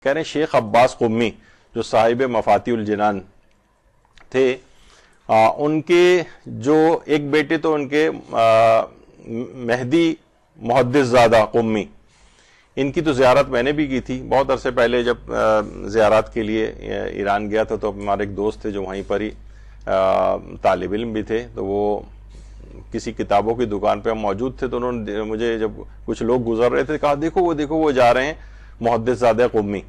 کہہ رہے ہیں شیخ عباس قمی جو صاحب مفاتیح الجنان تھے، ان کے جو ایک بیٹے تو ان کے مہدی محدث زادہ قمی، ان کی تو زیارت میں نے بھی کی تھی بہت عرصے پہلے، جب زیارات کے لیے ایران گیا تھا تو ہمارے ایک دوست تھے جو وہیں پر ہی طالب علم بھی تھے، تو وہ کسی کتابوں کی دکان پہ ہم موجود تھے، تو انہوں نے مجھے جب کچھ لوگ گزر رہے تھے کہا دیکھو وہ جا رہے ہیں محدث زادہ قمی،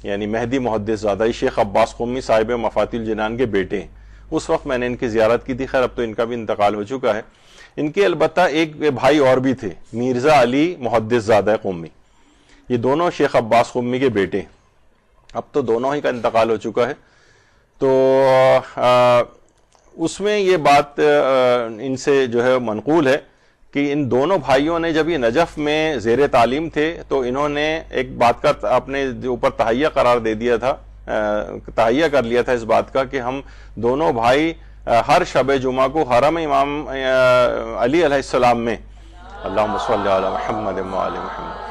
یعنی مہدی محدث زادہ شیخ عباس قمی صاحب مفاتیح الجنان کے بیٹے ہیں۔ اس وقت میں نے ان کی زیارت کی تھی، خیر اب تو ان کا بھی انتقال ہو چکا ہے۔ ان کے البتہ ایک بھائی اور بھی تھے، مرزا علی محدث زادہ قمی، یہ دونوں شیخ عباس قمی کے بیٹے ہیں۔ اب تو دونوں ہی کا انتقال ہو چکا ہے۔ تو اس میں یہ بات ان سے جو ہے منقول ہے کہ ان دونوں بھائیوں نے جب یہ نجف میں زیر تعلیم تھے تو انہوں نے ایک بات کا اپنے اوپر تہیہ قرار دے دیا تھا، تہیہ کر لیا تھا اس بات کا کہ ہم دونوں بھائی ہر شب جمعہ کو حرم امام علی علیہ السلام میں اللہم صلی علی محمد و آل محمد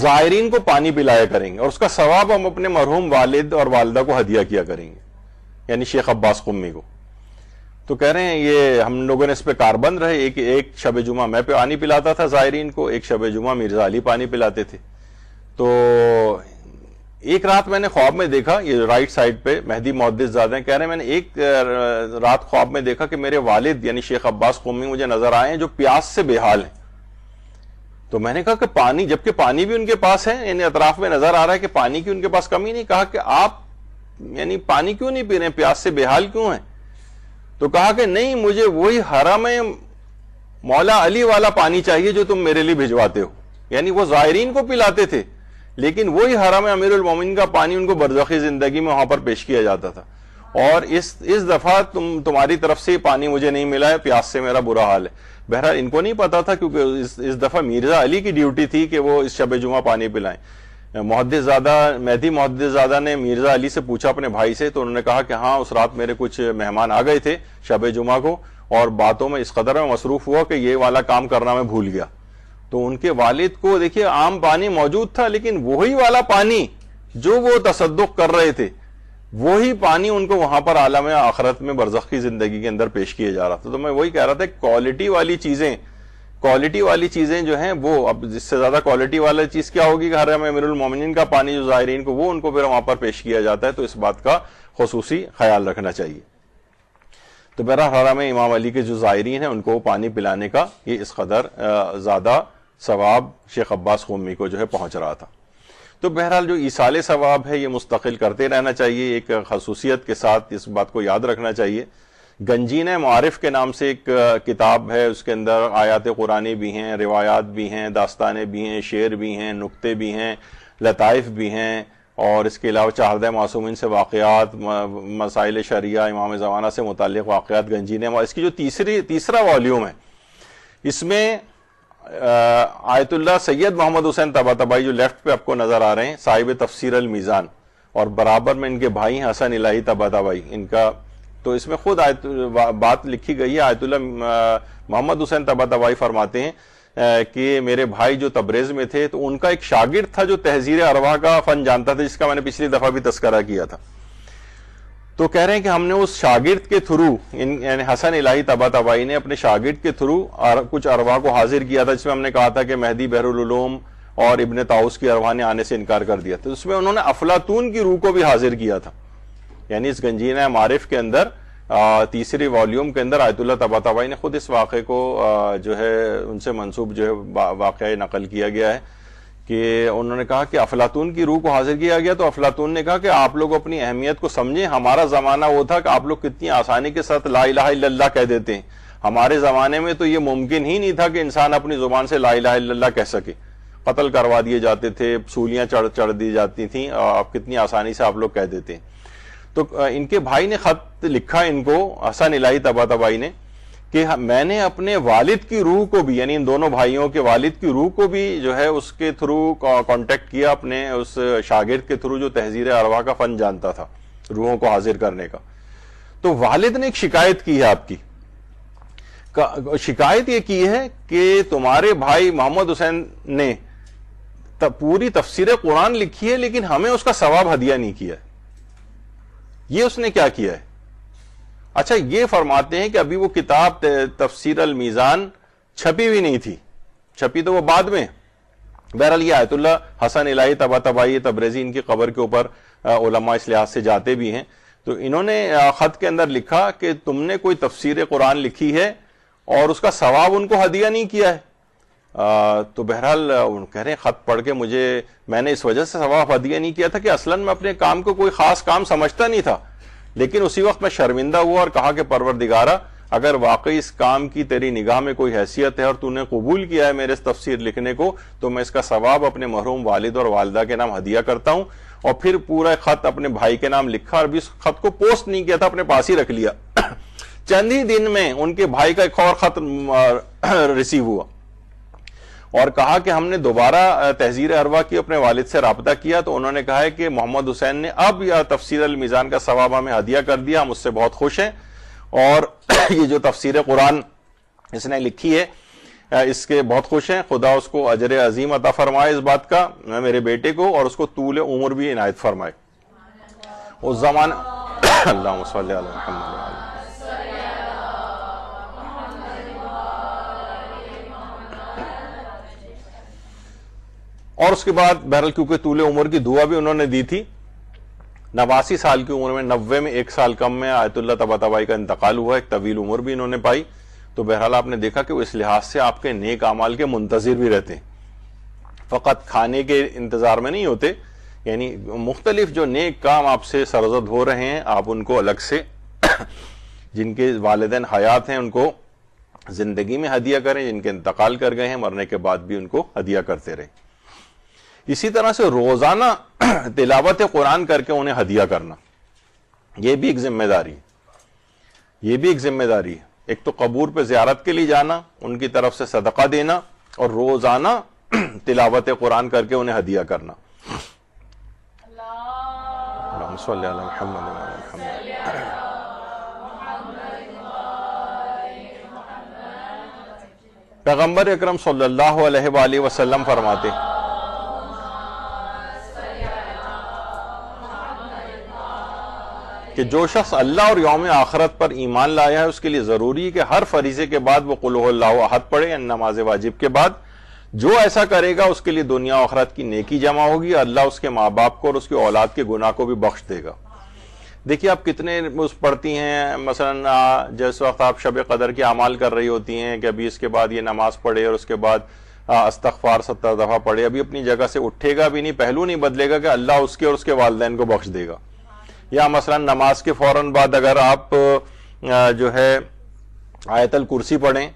زائرین کو پانی پلایا کریں گے، اور اس کا ثواب ہم اپنے مرحوم والد اور والدہ کو ہدیہ کیا کریں گے، یعنی شیخ عباس قمی کو۔ تو کہہ رہے ہیں یہ ہم لوگوں نے اس پہ کاربند رہے، ایک شب جمعہ میں پانی پلاتا تھا زائرین کو، ایک شب جمعہ مرزا علی پانی پلاتے تھے۔ تو ایک رات میں نے خواب میں دیکھا، یہ رائٹ سائڈ پہ مہدی محدث زادہ ہیں، کہہ رہے ہیں میں نے ایک رات خواب میں دیکھا کہ میرے والد یعنی شیخ عباس قمی مجھے نظر آئے ہیں جو پیاس سے بے حال ہیں۔ تو میں نے کہا کہ پانی، جبکہ پانی بھی ان کے پاس ہے، یعنی اطراف میں نظر آ رہا ہے کہ پانی کی ان کے پاس کمی نہیں، کہا کہ آپ یعنی پانی کیوں نہیں پی رہے ہیں، پیاس سے بے حال کیوں ہیں؟ تو کہا کہ نہیں، مجھے وہی حرم مولا علی والا پانی چاہیے جو تم میرے لیے بھجواتے ہو۔ یعنی وہ زائرین کو پلاتے تھے لیکن وہی حرم امیر المومنین کا پانی ان کو برزخی زندگی میں وہاں پر پیش کیا جاتا تھا، اور اس دفعہ تمہاری طرف سے پانی مجھے نہیں ملا ہے، پیاس سے میرا برا حال ہے۔ بہرحال ان کو نہیں پتا تھا کیونکہ اس دفعہ مرزا علی کی ڈیوٹی تھی کہ وہ اس شب جمعہ پانی پلائیں۔ محدث زادہ مہدی محدث زادہ نے مرزا علی سے پوچھا اپنے بھائی سے، تو انہوں نے کہا کہ ہاں اس رات میرے کچھ مہمان آ گئے تھے شب جمعہ کو، اور باتوں میں اس قدر میں مصروف ہوا کہ یہ والا کام کرنا میں بھول گیا۔ تو ان کے والد کو دیکھیے عام پانی موجود تھا لیکن وہی والا پانی جو وہ تصدق کر رہے تھے، وہی پانی ان کو وہاں پر عالم آخرت میں برزخی زندگی کے اندر پیش کیا جا رہا تھا۔ تو میں وہی کہہ رہا تھا کوالٹی والی چیزیں جو ہیں وہ اب اس سے زیادہ کوالٹی والی چیز کیا ہوگی کہ حرم امیر المومنین کا پانی جو زائرین کو وہ ان کو پھر وہاں پر پیش کیا جاتا ہے، تو اس بات کا خصوصی خیال رکھنا چاہیے۔ تو بہرحال حرم امام علی کے جو زائرین ہیں ان کو پانی پلانے کا یہ اس قدر زیادہ ثواب شیخ عباس قمی کو جو ہے پہنچ رہا تھا۔ تو بہرحال جو ایصال ثواب ہے یہ مستقل کرتے رہنا چاہیے، ایک خصوصیت کے ساتھ اس بات کو یاد رکھنا چاہیے۔ گنجین معارف کے نام سے ایک کتاب ہے، اس کے اندر آیات قرآنی بھی ہیں، روایات بھی ہیں، داستانیں بھی ہیں، شعر بھی ہیں، نکتے بھی ہیں، لطائف بھی ہیں، اور اس کے علاوہ 14 معصومین سے واقعات، مسائل شریعہ، امام زمانہ سے متعلق واقعات گنجین۔ اس کی جو تیسرا والیوم ہے، اس میں آیت اللہ سید محمد حسین طباطبائی جو لیفٹ پہ آپ کو نظر آ رہے ہیں، صاحب تفسیر المیزان، اور برابر میں ان کے بھائی حسن الہی طباطبائی ان کا، تو اس میں خود بات لکھی گئی ہے۔ آیت اللہ محمد حسین طباطبائی فرماتے ہیں کہ میرے بھائی جو تبریز میں تھے تو ان کا ایک شاگرد تھا جو تحذیر ارواح کا فن جانتا تھا، جس کا میں نے پچھلی دفعہ بھی تذکرہ کیا تھا۔ تو کہہ رہے ہیں کہ ہم نے اس شاگرد کے تھرو، یعنی حسن الہی طباطبائی نے اپنے شاگرد کے تھرو کچھ ارواح کو حاضر کیا تھا، جس میں ہم نے کہا تھا کہ مہدی بحر العلوم اور ابن طاؤس کی ارواح نے آنے سے انکار کر دیا تھا۔ اس میں انہوں نے افلاطون کی روح کو بھی حاضر کیا تھا، یعنی اس گنجینہ معارف کے اندر تیسری والیوم کے اندر آیت اللہ طباطبائی نے خود اس واقعے کو جو ہے ان سے منسوب جو ہے واقعہ نقل کیا گیا ہے کہ انہوں نے کہا کہ افلاطون کی روح کو حاضر کیا گیا، تو افلاطون نے کہا کہ آپ لوگ اپنی اہمیت کو سمجھیں، ہمارا زمانہ وہ تھا کہ آپ لوگ کتنی آسانی کے ساتھ لا الہ الا اللہ کہہ دیتے ہیں، ہمارے زمانے میں تو یہ ممکن ہی نہیں تھا کہ انسان اپنی زبان سے لا الہ الا اللہ کہہ سکے، قتل کروا دیے جاتے تھے، سولیاں چڑھ دی جاتی تھیں، اب کتنی آسانی سے آپ لوگ کہہ دیتے ہیں۔ تو ان کے بھائی نے خط لکھا ان کو، حسن الہی طباطبائی نے، کہ میں نے اپنے والد کی روح کو بھی، یعنی ان دونوں بھائیوں کے والد کی روح کو بھی جو ہے اس کے تھرو کانٹیکٹ کیا، اپنے اس شاگرد کے تھرو جو تحذیر ارواح کا فن جانتا تھا روحوں کو حاضر کرنے کا۔ تو والد نے ایک شکایت کی ہے آپ کی شکایت یہ کی ہے کہ تمہارے بھائی محمد حسین نے پوری تفسیر قرآن لکھی ہے لیکن ہمیں اس کا ثواب ہدیہ نہیں کیا ہے. یہ اس نے کیا کیا ہے؟ اچھا یہ فرماتے ہیں کہ ابھی وہ کتاب تفسیر المیزان چھپی بھی نہیں تھی، چھپی تو وہ بعد میں. بہرحال یہ آیت اللہ حسن الہی طباطبائی تبریزی ان کی قبر کے اوپر علماء اس لحاظ سے جاتے بھی ہیں، تو انہوں نے خط کے اندر لکھا کہ تم نے کوئی تفسیر قرآن لکھی ہے اور اس کا ثواب ان کو ہدیہ نہیں کیا ہے. تو بہرحال کہہ رہے ہیں خط پڑھ کے میں نے اس وجہ سے ثواب ہدیہ نہیں کیا تھا کہ اصلاً میں اپنے کام کو کوئی خاص کام سمجھتا نہیں تھا، لیکن اسی وقت میں شرمندہ ہوا اور کہا کہ پروردگارہ اگر واقعی اس کام کی تیری نگاہ میں کوئی حیثیت ہے اور تو نے قبول کیا ہے میرے اس تفسیر لکھنے کو، تو میں اس کا ثواب اپنے مرحوم والد اور والدہ کے نام ہدیہ کرتا ہوں. اور پھر پورا خط اپنے بھائی کے نام لکھا اور بھی اس خط کو پوسٹ نہیں کیا تھا، اپنے پاس ہی رکھ لیا. چند ہی دن میں ان کے بھائی کا ایک اور خط ریسیو ہوا اور کہا کہ ہم نے دوبارہ تحذیر اروا کی، اپنے والد سے رابطہ کیا تو انہوں نے کہا ہے کہ محمد حسین نے اب یہ تفسیر المیزان کا ثواب ہمیں ہدیہ کر دیا، ہم اس سے بہت خوش ہیں. اور یہ جو تفسیر قرآن اس نے لکھی ہے اس کے بہت خوش ہیں، خدا اس کو اجر عظیم عطا فرمائے اس بات کا، میرے بیٹے کو، اور اس کو طول عمر بھی عنایت فرمائے. اس زمانے اللہم صلی علی محمد. اور اس کے بعد بہرحال کیونکہ طول عمر کی دعا بھی انہوں نے دی تھی، 89 سال کی عمر میں، 90 میں 1 سال کم میں آیت اللہ طباطبائی کا انتقال ہوا، ایک طویل عمر بھی انہوں نے پائی. تو بہرحال آپ نے دیکھا کہ وہ اس لحاظ سے آپ کے نیک اعمال کے منتظر بھی رہتے ہیں، فقط کھانے کے انتظار میں نہیں ہوتے. یعنی مختلف جو نیک کام آپ سے سرزد ہو رہے ہیں آپ ان کو الگ سے جن کے والدین حیات ہیں ان کو زندگی میں ہدیہ کریں، جن کے انتقال کر گئے ہیں مرنے کے بعد بھی ان کو ہدیہ کرتے رہیں. اسی طرح سے روزانہ تلاوت قرآن کر کے انہیں ہدیہ کرنا، یہ بھی ایک ذمہ داری ہے. یہ بھی ایک ذمہ داری ہے. ایک تو قبور پہ زیارت کے لیے جانا، ان کی طرف سے صدقہ دینا، اور روزانہ تلاوت قرآن کر کے انہیں ہدیہ کرنا. اللہم صلی علی محمد وعلی محمد. پیغمبر اکرم صلی اللہ علیہ وآلہ وسلم فرماتے کہ جو شخص اللہ اور یوم آخرت پر ایمان لایا ہے اس کے لیے ضروری ہے کہ ہر فریضے کے بعد وہ قل هو اللہ احد پڑھے، یعنی نماز واجب کے بعد. جو ایسا کرے گا اس کے لیے دنیا و آخرت کی نیکی جمع ہوگی، اللہ اس کے ماں باپ کو اور اس کی اولاد کے گناہ کو بھی بخش دے گا. دیکھیے آپ کتنے پڑھتی ہیں، مثلا جس وقت آپ شب قدر کے اعمال کر رہی ہوتی ہیں کہ ابھی اس کے بعد یہ نماز پڑھے اور اس کے بعد استغفار 70 دفعہ پڑھے، ابھی اپنی جگہ سے اٹھے گا بھی نہیں، پہلو نہیں بدلے گا کہ اللہ اس کے اور اس کے والدین کو بخش دے گا. یا مثلا نماز کے فوراً بعد اگر آپ جو ہے آیت الکرسی پڑھیں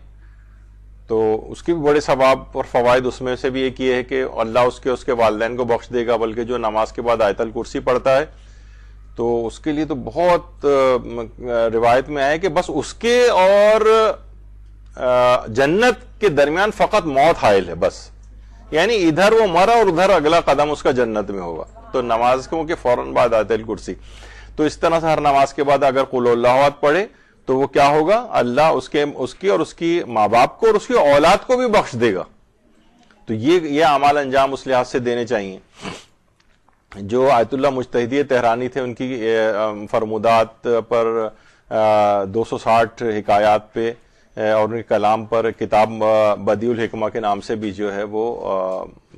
تو اس کی بھی بڑے ثواب اور فوائد اس میں سے بھی ایک یہ ہے کہ اللہ اس کے والدین کو بخش دے گا. بلکہ جو نماز کے بعد آیت الکرسی پڑھتا ہے تو اس کے لیے تو بہت روایت میں آئے کہ بس اس کے اور جنت کے درمیان فقط موت حائل ہے، بس یعنی ادھر وہ مرا اور ادھر اگلا قدم اس کا جنت میں ہوگا. تو نماز کے فوراً بعد آیت الکرسی. تو اس طرح سے ہر نماز کے بعد اگر قل اللہ احد پڑھے تو وہ کیا ہوگا، اللہ اس کی اور اس کی ماں باپ کو اور اس کی اولاد کو بھی بخش دے گا. تو یہ اعمال انجام اس لحاظ سے دینے چاہیے. جو آیت اللہ مجتہدی تہرانی تھے ان کی فرمودات پر 260 حکایات پہ اور ان کے کلام پر کتاب بدیع الحکمہ کے نام سے بھی جو ہے وہ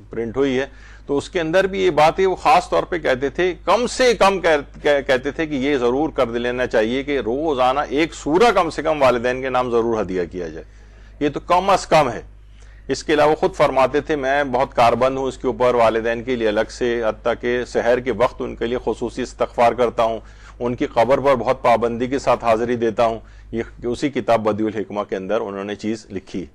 پرنٹ ہوئی ہے. تو اس کے اندر بھی یہ بات ہے، وہ خاص طور پہ کہتے تھے، کم سے کم کہتے تھے کہ یہ ضرور کر لینا چاہیے کہ روزانہ ایک سورہ کم سے کم والدین کے نام ضرور ہدیہ کیا جائے. یہ تو کم از کم ہے. اس کے علاوہ خود فرماتے تھے میں بہت کاربند ہوں اس کے اوپر، والدین کے لیے الگ سے، حتیٰ کہ سحر کے وقت ان کے لیے خصوصی استغفار کرتا ہوں، ان کی قبر پر بہت پابندی کے ساتھ حاضری دیتا ہوں. یہ اسی کتاب بدیع الحکمہ کے اندر انہوں نے چیز لکھی.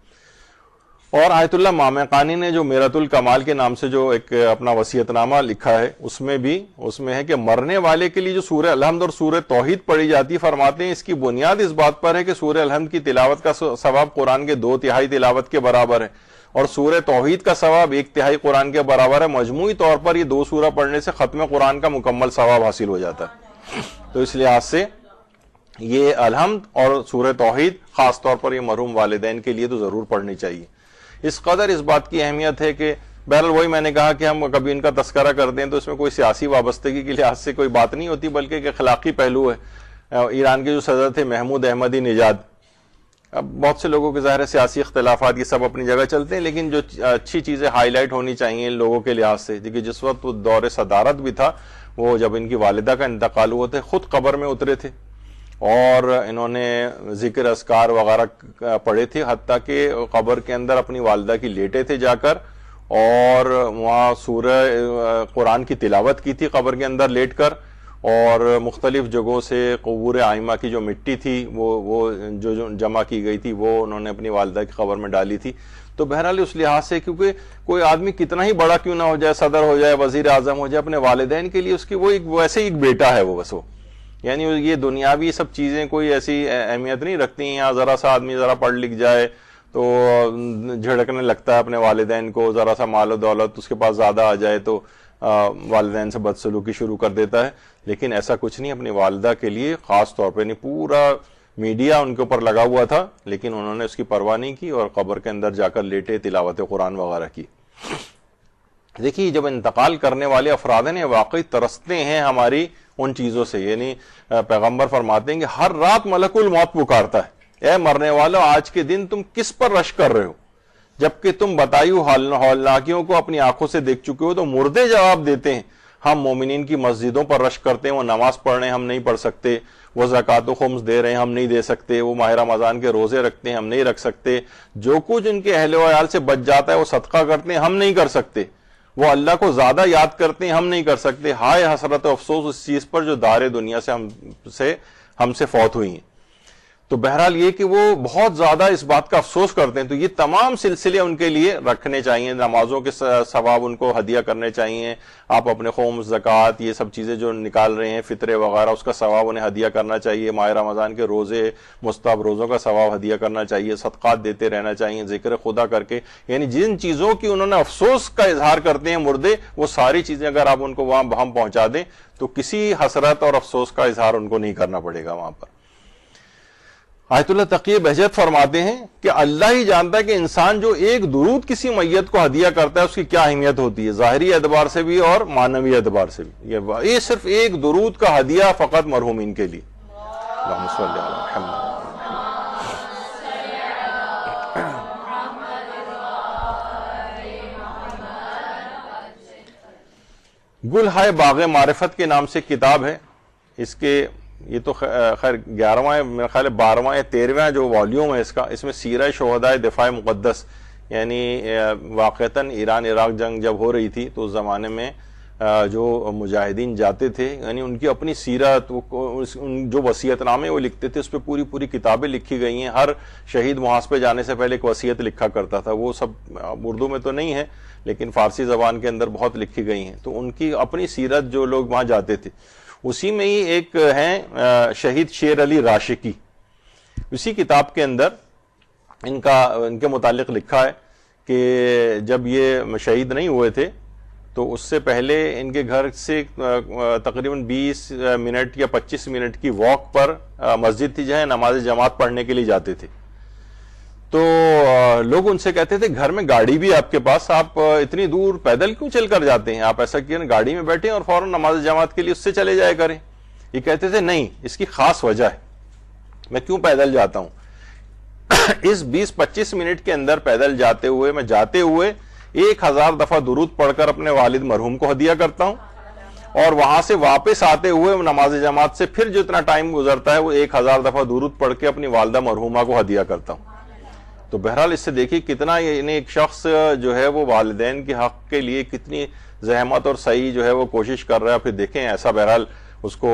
اور آیت اللہ مامقانی نے جو میرۃ الکمال کے نام سے جو ایک اپنا وصیت نامہ لکھا ہے اس میں ہے کہ مرنے والے کے لیے جو سورہ الحمد اور سورہ توحید پڑھی جاتی ہے، فرماتے ہیں اس کی بنیاد اس بات پر ہے کہ سورہ الحمد کی تلاوت کا ثواب قرآن کے 2/3 تلاوت کے برابر ہے اور سورہ توحید کا ثواب 1/3 قرآن کے برابر ہے. مجموعی طور پر یہ 2 سورہ پڑھنے سے ختم قرآن کا مکمل ثواب حاصل ہو جاتا ہے. تو اس لحاظ سے یہ الحمد اور سورہ توحید خاص طور پر یہ مرحوم والدین کے لیے تو ضرور پڑھنی چاہیے. اس قدر اس بات کی اہمیت ہے کہ بہرحال وہی میں نے کہا کہ ہم کبھی ان کا تذکرہ کرتے ہیں تو اس میں کوئی سیاسی وابستگی کے لحاظ سے کوئی بات نہیں ہوتی، بلکہ ایک اخلاقی پہلو ہے. ایران کے جو صدر تھے محمود احمدی نژاد، اب بہت سے لوگوں کے ظاہر سیاسی اختلافات یہ سب اپنی جگہ چلتے ہیں، لیکن جو اچھی چیزیں ہائی لائٹ ہونی چاہیے لوگوں کے لحاظ سے، کیونکہ جس وقت وہ دور صدارت بھی تھا، وہ جب ان کی والدہ کا انتقال ہوا تھے خود قبر میں اترے تھے اور انہوں نے ذکر اذکار وغیرہ پڑھے تھے، حتیٰ کہ قبر کے اندر اپنی والدہ کی لیٹے تھے جا کر، اور وہاں سورہ قرآن کی تلاوت کی تھی قبر کے اندر لیٹ کر، اور مختلف جگہوں سے قبور آئمہ کی جو مٹی تھی وہ جو جمع کی گئی تھی وہ انہوں نے اپنی والدہ کی قبر میں ڈالی تھی. تو بہرحال اس لحاظ سے، کیونکہ کوئی آدمی کتنا ہی بڑا کیوں نہ ہو جائے، صدر ہو جائے، وزیر اعظم ہو جائے، اپنے والدین کے لیے اس کی وہ ایک ویسے ہی ایک بیٹا ہے وہ، بس وہ یعنی یہ دنیاوی سب چیزیں کوئی ایسی اہمیت نہیں رکھتی ہیں. یہاں ذرا سا آدمی ذرا پڑھ لکھ جائے تو جھڑکنے لگتا ہے اپنے والدین کو، ذرا سا مال و دولت اس کے پاس زیادہ آ جائے تو والدین سے بدسلوکی شروع کر دیتا ہے. لیکن ایسا کچھ نہیں، اپنی والدہ کے لیے خاص طور پہ نہیں، پورا میڈیا ان کے اوپر لگا ہوا تھا، لیکن انہوں نے اس کی پرواہ نہیں کی اور قبر کے اندر جا کر لیٹے، تلاوت قرآن وغیرہ کی. دیکھیے جب انتقال کرنے والے افراد ہیں واقعی ترستے ہیں ہماری ان چیزوں سے، یعنی پیغمبر فرماتے ہیں کہ ہر رات ملک الموت پکارتا ہے، اے مرنے والو آج کے دن تم کس پر رش کر رہے ہو، جبکہ تم بتائیو ہولناکیوں کو اپنی آنکھوں سے دیکھ چکے ہو. تو مردے جواب دیتے ہیں ہم مومنین کی مسجدوں پر رش کرتے ہیں، وہ نماز پڑھ رہے ہیں ہم نہیں پڑھ سکتے، وہ زکوٰۃ و خمس دے رہے ہیں ہم نہیں دے سکتے، وہ ماہ رمضان کے روزے رکھتے ہیں ہم نہیں رکھ سکتے، جو کچھ ان کے اہل و عیال سے بچ جاتا ہے وہ صدقہ کرتے ہیں ہم نہیں کر سکتے، وہ اللہ کو زیادہ یاد کرتے ہیں ہم نہیں کر سکتے. ہائے حسرت و افسوس اس چیز پر جو دار دنیا سے ہم سے فوت ہوئی ہیں. تو بہرحال یہ کہ وہ بہت زیادہ اس بات کا افسوس کرتے ہیں. تو یہ تمام سلسلے ان کے لیے رکھنے چاہیے، نمازوں کے ثواب ان کو ہدیہ کرنے چاہیے، آپ اپنے خمس، زکوٰۃ، یہ سب چیزیں جو نکال رہے ہیں فطرے وغیرہ اس کا ثواب انہیں ہدیہ کرنا چاہیے، ماہ رمضان کے روزے مستحب روزوں کا ثواب ہدیہ کرنا چاہیے، صدقات دیتے رہنا چاہیے ذکر خدا کر کے. یعنی جن چیزوں کی انہوں نے افسوس کا اظہار کرتے ہیں مردے، وہ ساری چیزیں اگر آپ ان کو وہاں ہم پہنچا دیں تو کسی حسرت اور افسوس کا اظہار ان کو نہیں کرنا پڑے گا وہاں پر. آیت اللہ تقی بہجت فرماتے ہیں کہ اللہ ہی جانتا ہے کہ انسان جو ایک درود کسی میت کو ہدیہ کرتا ہے اس کی کیا اہمیت ہوتی ہے، ظاہری اعتبار سے بھی اور معنوی اعتبار سے بھی. یہ صرف ایک درود کا ہدیہ فقط مرحومین کے لیے. اللہم صلی علی محمد. گل ہائے باغ معرفت کے نام سے کتاب ہے، اس کے یہ تو خیر 11واں میرا خیال ہے 12واں یا 13واں جو والیوم ہے اس میں سیرہ شہدائے دفاع مقدس، یعنی واقعتاً ایران عراق جنگ جب ہو رہی تھی تو اس زمانے میں جو مجاہدین جاتے تھے، یعنی ان کی اپنی سیرت، جو وصیت نامے وہ لکھتے تھے، اس پہ پوری کتابیں لکھی گئی ہیں. ہر شہید محاذ پہ جانے سے پہلے ایک وصیت لکھا کرتا تھا، وہ سب اردو میں تو نہیں ہے لیکن فارسی زبان کے اندر بہت لکھی گئی ہیں. تو ان کی اپنی سیرت جو لوگ وہاں جاتے تھے، اسی میں ہی ایک ہیں شہید شیر علی راشقی، اسی کتاب کے اندر ان کے متعلق لکھا ہے کہ جب یہ شہید نہیں ہوئے تھے تو اس سے پہلے ان کے گھر سے تقریباً 20 منٹ یا 25 منٹ کی واک پر مسجد تھی جہاں نماز جماعت پڑھنے کے لیے جاتے تھے. تو لوگ ان سے کہتے تھے گھر میں گاڑی بھی آپ کے پاس، آپ اتنی دور پیدل کیوں چل کر جاتے ہیں، آپ ایسا کیا گاڑی میں بیٹھیں اور فوراً نماز جماعت کے لیے اس سے چلے جائے کریں. یہ کہتے تھے نہیں، اس کی خاص وجہ ہے، میں کیوں پیدل جاتا ہوں. اس 20-25 منٹ کے اندر پیدل جاتے ہوئے 1000 دفعہ درود پڑھ کر اپنے والد مرحوم کو ہدیہ کرتا ہوں، اور وہاں سے واپس آتے ہوئے نماز جماعت سے پھر جتنا ٹائم گزرتا ہے وہ 1000 دفعہ درود پڑھ کے اپنی والدہ مرحومہ کو ہدیہ کرتا ہوں. تو بہرحال اس سے دیکھیے کتنا یعنی ایک شخص جو ہے وہ والدین کے حق کے لیے کتنی زحمت اور صحیح جو ہے وہ کوشش کر رہا ہے. پھر دیکھیں ایسا بہرحال اس کو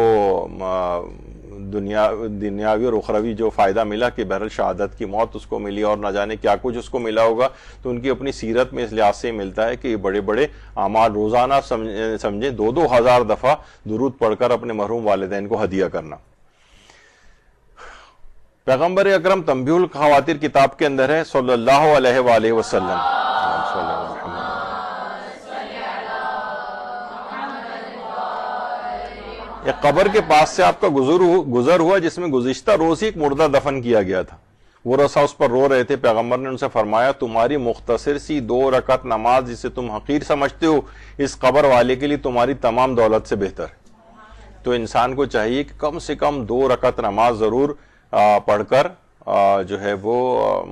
دنیاوی اور اخروی جو فائدہ ملا کہ بہرحال شہادت کی موت اس کو ملی اور نہ جانے کیا کچھ اس کو ملا ہوگا. تو ان کی اپنی سیرت میں اس لحاظ سے ملتا ہے کہ یہ بڑے بڑے اعمال روزانہ سمجھیں 2,000 دفعہ درود پڑھ کر اپنے مرحوم والدین کو ہدیہ کرنا. پیغمبر اکرم تنبیہ الخواتیر کتاب کے اندر ہے صلی اللہ علیہ وآلہ وسلم. ایک قبر کے پاس سے آپ کا گزر ہوا جس میں گزشتہ روز ہی ایک مردہ دفن کیا گیا تھا. وہ رسا اس پر رو رہے تھے. پیغمبر نے ان سے فرمایا تمہاری مختصر سی 2 رکعت نماز جسے تم حقیر سمجھتے ہو اس قبر والے کے لیے تمہاری تمام دولت سے بہتر ہے. تو انسان کو چاہیے کہ کم سے کم 2 رکعت نماز ضرور پڑھ کر جو ہے وہ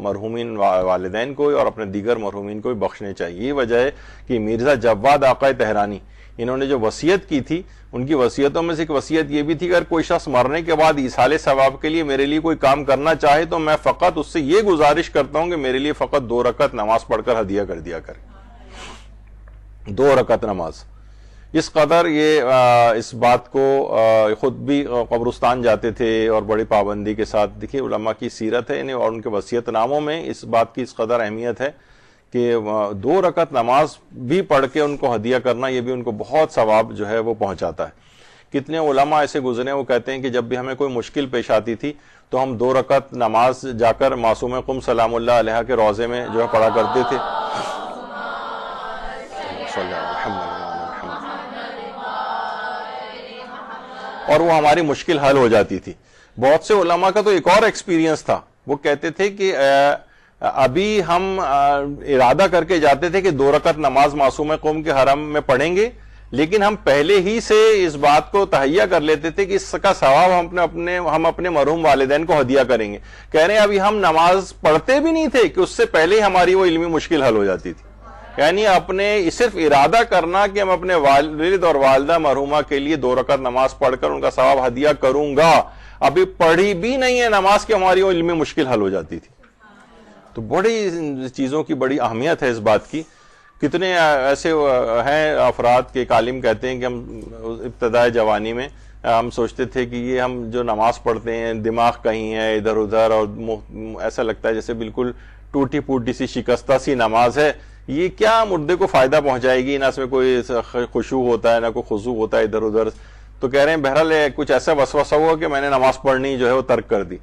مرحومین والدین کو اور اپنے دیگر مرحومین کو بھی بخشنے چاہیے. یہ وجہ ہے کہ مرزا جواد آقا تہرانی انہوں نے جو وصیت کی تھی ان کی وصیتوں میں سے ایک وصیت یہ بھی تھی کہ اگر کوئی شخص مرنے کے بعد ایصال ثواب کے لیے میرے لیے کوئی کام کرنا چاہے تو میں فقط اس سے یہ گزارش کرتا ہوں کہ میرے لیے فقط 2 رکعت نماز پڑھ کر ہدیہ کر دیا کرے. 2 رکعت نماز اس قدر یہ اس بات کو خود بھی قبرستان جاتے تھے اور بڑی پابندی کے ساتھ. دیکھیے علماء کی سیرت ہے اور ان کے وصیت ناموں میں اس بات کی اس قدر اہمیت ہے کہ 2 رکعت نماز بھی پڑھ کے ان کو ہدیہ کرنا یہ بھی ان کو بہت ثواب جو ہے وہ پہنچاتا ہے. کتنے علماء ایسے گزرے وہ کہتے ہیں کہ جب بھی ہمیں کوئی مشکل پیش آتی تھی تو ہم 2 رکعت نماز جا کر معصوم قم سلام اللہ علیہ کے روضے میں جو ہے پڑھا کرتے تھے. اور وہ ہماری مشکل حل ہو جاتی تھی. بہت سے علماء کا تو ایک اور ایکسپیرینس تھا. وہ کہتے تھے کہ ابھی ہم ارادہ کر کے جاتے تھے کہ 2 رکعت نماز معصوم قوم کے حرم میں پڑھیں گے لیکن ہم پہلے ہی سے اس بات کو تہیہ کر لیتے تھے کہ اس کا ثواب ہم اپنے مرحوم والدین کو ہدیہ کریں گے. کہہ رہے ہیں ابھی ہم نماز پڑھتے بھی نہیں تھے کہ اس سے پہلے ہی ہماری وہ علمی مشکل حل ہو جاتی تھی. یعنی اپنے صرف ارادہ کرنا کہ ہم اپنے والد اور والدہ مرحومہ کے لیے 2 رکعت نماز پڑھ کر ان کا ثواب ہدیہ کروں گا, ابھی پڑھی بھی نہیں ہے نماز کہ ہماری وہ علمی مشکل حل ہو جاتی تھی. تو بڑی چیزوں کی بڑی اہمیت ہے اس بات کی. کتنے ایسے ہیں افراد کے عالم کہتے ہیں کہ ہم ابتدائے جوانی میں ہم سوچتے تھے کہ یہ ہم جو نماز پڑھتے ہیں دماغ کہیں ہے ادھر ادھر اور ایسا لگتا ہے جیسے بالکل ٹوٹی پھوٹی سی شکستہ سی نماز ہے, یہ کیا مردے کو فائدہ پہنچائے گی, نہ اس میں کوئی خشوع ہوتا ہے نہ کوئی خضوع ہوتا ہے ادھر ادھر. تو کہہ رہے ہیں بہرحال کچھ ایسا وسوسہ ہوا کہ میں نے نماز پڑھنی جو ہے وہ ترک کر دی.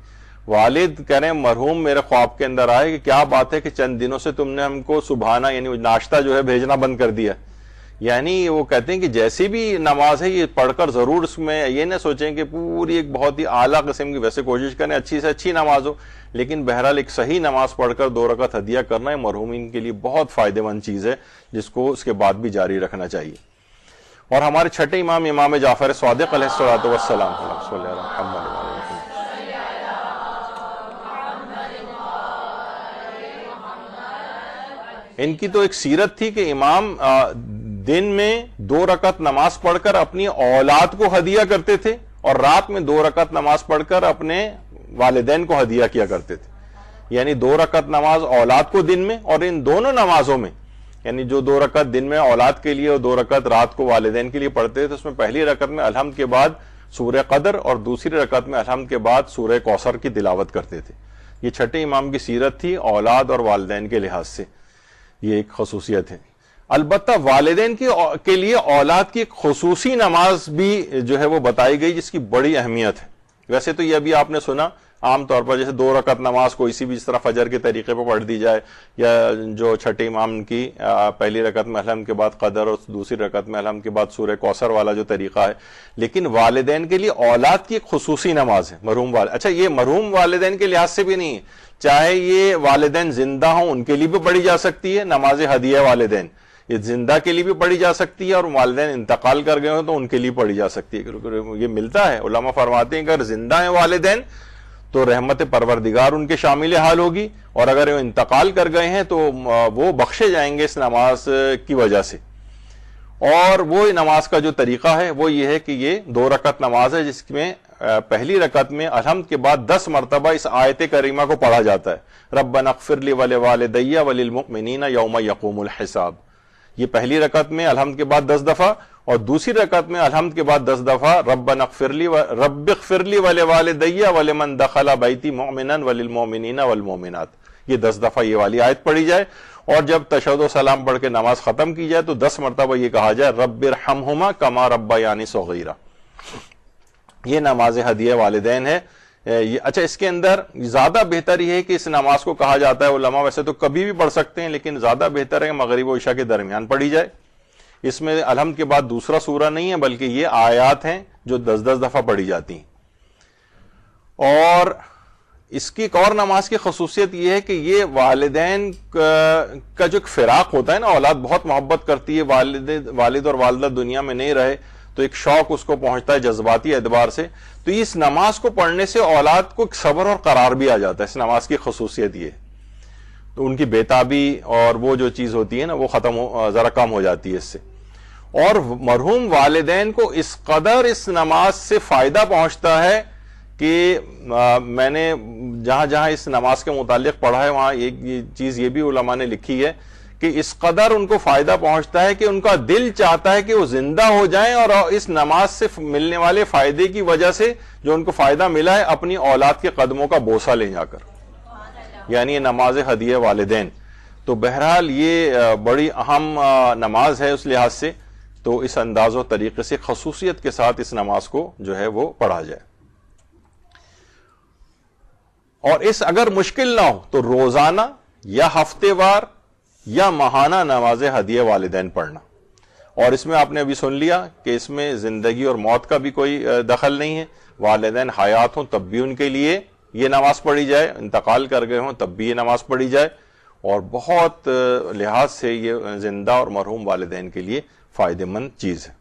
والد کہہ رہے ہیں مرحوم میرے خواب کے اندر آئے کہ کیا بات ہے کہ چند دنوں سے تم نے ہم کو صبحانہ یعنی ناشتہ جو ہے بھیجنا بند کر دیا. یعنی وہ کہتے ہیں کہ جیسی بھی نماز ہے یہ پڑھ کر ضرور اس میں یہ نہ سوچیں کہ پوری ایک بہت ہی اعلیٰ قسم کی, ویسے کوشش کریں اچھی سے اچھی نماز ہو, لیکن بہرحال ایک صحیح نماز پڑھ کر 2 رکعت ہدیہ کرنا ہے مرحومین کے لیے بہت فائدہ مند چیز ہے جس کو اس کے بعد بھی جاری رکھنا چاہیے. اور ہمارے چھٹے امام جعفر صادق علیہ الصلوۃ والسلام ان کی تو ایک سیرت تھی کہ امام دن میں 2 رکعت نماز پڑھ کر اپنی اولاد کو ہدیہ کرتے تھے اور رات میں 2 رکعت نماز پڑھ کر اپنے والدین کو ہدیہ کیا کرتے تھے. یعنی 2 رکعت نماز اولاد کو دن میں, اور ان دونوں نمازوں میں یعنی جو 2 رکعت دن میں اولاد کے لیے اور 2 رکعت رات کو والدین کے لیے پڑھتے تھے اس میں پہلی رکعت میں الحمد کے بعد سورہ قدر اور دوسری رکعت میں الحمد کے بعد سورہ کوثر کی تلاوت کرتے تھے. یہ چھٹے امام کی سیرت تھی اولاد اور والدین کے لحاظ سے, یہ ایک خصوصیت ہے. البتہ والدین کے لیے اولاد کی ایک خصوصی نماز بھی جو ہے وہ بتائی گئی جس کی بڑی اہمیت ہے. ویسے تو یہ ابھی آپ نے سنا عام طور پر جیسے 2 رکعت نماز کوئی سی بھی جس طرح فجر کے طریقے پر پڑھ دی جائے, یا جو چھٹے امام کی پہلی رکعت میں الحمد کے بعد قدر اور دوسری رکعت میں الحمد کے بعد سورہ کوثر والا جو طریقہ ہے, لیکن والدین کے لیے اولاد کی ایک خصوصی نماز ہے مرحوم اچھا یہ مرحوم والدین کے لحاظ سے بھی نہیں ہے, چاہے یہ والدین زندہ ہوں ان کے لیے بھی پڑھی جا سکتی ہے نماز ہدیہ والدین, یہ زندہ کے لیے بھی پڑھی جا سکتی ہے اور والدین انتقال کر گئے ہوں تو ان کے لیے پڑھی جا سکتی ہے. یہ ملتا ہے, علماء فرماتے ہیں کہ اگر زندہ ہیں والدین تو رحمت پروردگار ان کے شامل حال ہوگی, اور اگر وہ انتقال کر گئے ہیں تو وہ بخشے جائیں گے اس نماز کی وجہ سے. اور وہ نماز کا جو طریقہ ہے وہ یہ ہے کہ یہ 2 رکعت نماز ہے جس میں پہلی رکعت میں الحمد کے بعد 10 مرتبہ اس آیت کریمہ کو پڑھا جاتا ہے, ربنا اغفر لی ولوالدی وللمؤمنین یوم یقوم الحساب. یہ پہلی رکعت میں الحمد کے بعد 10 دفعہ اور دوسری رکعت میں الحمد کے بعد 10 دفعہ ربنا رب اغفر لی ولوالدی ولمن دخل بیتی مؤمنا وللمؤمنین والمؤمنات. یہ 10 دفعہ یہ والی آیت پڑھی جائے, اور جب تشہد و سلام پڑھ کے نماز ختم کی جائے تو 10 مرتبہ یہ کہا جائے رب ارحمہما کما ربیانی صغیرا. یہ نماز ہدیہ والدین ہے. اچھا اس کے اندر زیادہ بہتر یہ ہے کہ اس نماز کو کہا جاتا ہے, علماء ویسے تو کبھی بھی پڑھ سکتے ہیں لیکن زیادہ بہتر ہے کہ مغرب و عشاء کے درمیان پڑھی جائے. اس میں الحمد کے بعد دوسرا سورہ نہیں ہے بلکہ یہ آیات ہیں جو 10 دفعہ پڑھی جاتی ہیں. اور اس کی ایک اور نماز کی خصوصیت یہ ہے کہ یہ والدین کا جو ایک فراق ہوتا ہے نا، اولاد بہت محبت کرتی ہے، والد اور والدہ دنیا میں نہیں رہے تو ایک شوق اس کو پہنچتا ہے جذباتی اعتبار سے، تو اس نماز کو پڑھنے سے اولاد کو ایک صبر اور قرار بھی آ جاتا ہے. اس نماز کی خصوصیت یہ ہے، تو ان کی بےتابی اور وہ جو چیز ہوتی ہے نا وہ ذرا کم ہو جاتی ہے اس سے. اور مرحوم والدین کو اس قدر اس نماز سے فائدہ پہنچتا ہے کہ میں نے جہاں جہاں اس نماز کے متعلق پڑھا ہے وہاں ایک چیز یہ بھی علماء نے لکھی ہے کہ اس قدر ان کو فائدہ پہنچتا ہے کہ ان کا دل چاہتا ہے کہ وہ زندہ ہو جائیں اور اس نماز سے ملنے والے فائدے کی وجہ سے جو ان کو فائدہ ملا ہے اپنی اولاد کے قدموں کا بوسہ لے جا کر، یعنی یہ نماز ہدیہ والدین. تو بہرحال یہ بڑی اہم نماز ہے اس لحاظ سے، تو اس انداز و طریقے سے خصوصیت کے ساتھ اس نماز کو جو ہے وہ پڑھا جائے. اور اس اگر مشکل نہ ہو تو روزانہ یا ہفتے وار یا ماہانہ نماز ہدیہ والدین پڑھنا. اور اس میں آپ نے ابھی سن لیا کہ اس میں زندگی اور موت کا بھی کوئی دخل نہیں ہے، والدین حیات ہوں تب بھی ان کے لیے یہ نماز پڑھی جائے، انتقال کر گئے ہوں تب بھی یہ نماز پڑھی جائے، اور بہت لحاظ سے یہ زندہ اور مرحوم والدین کے لیے فائدہ مند چیز ہے.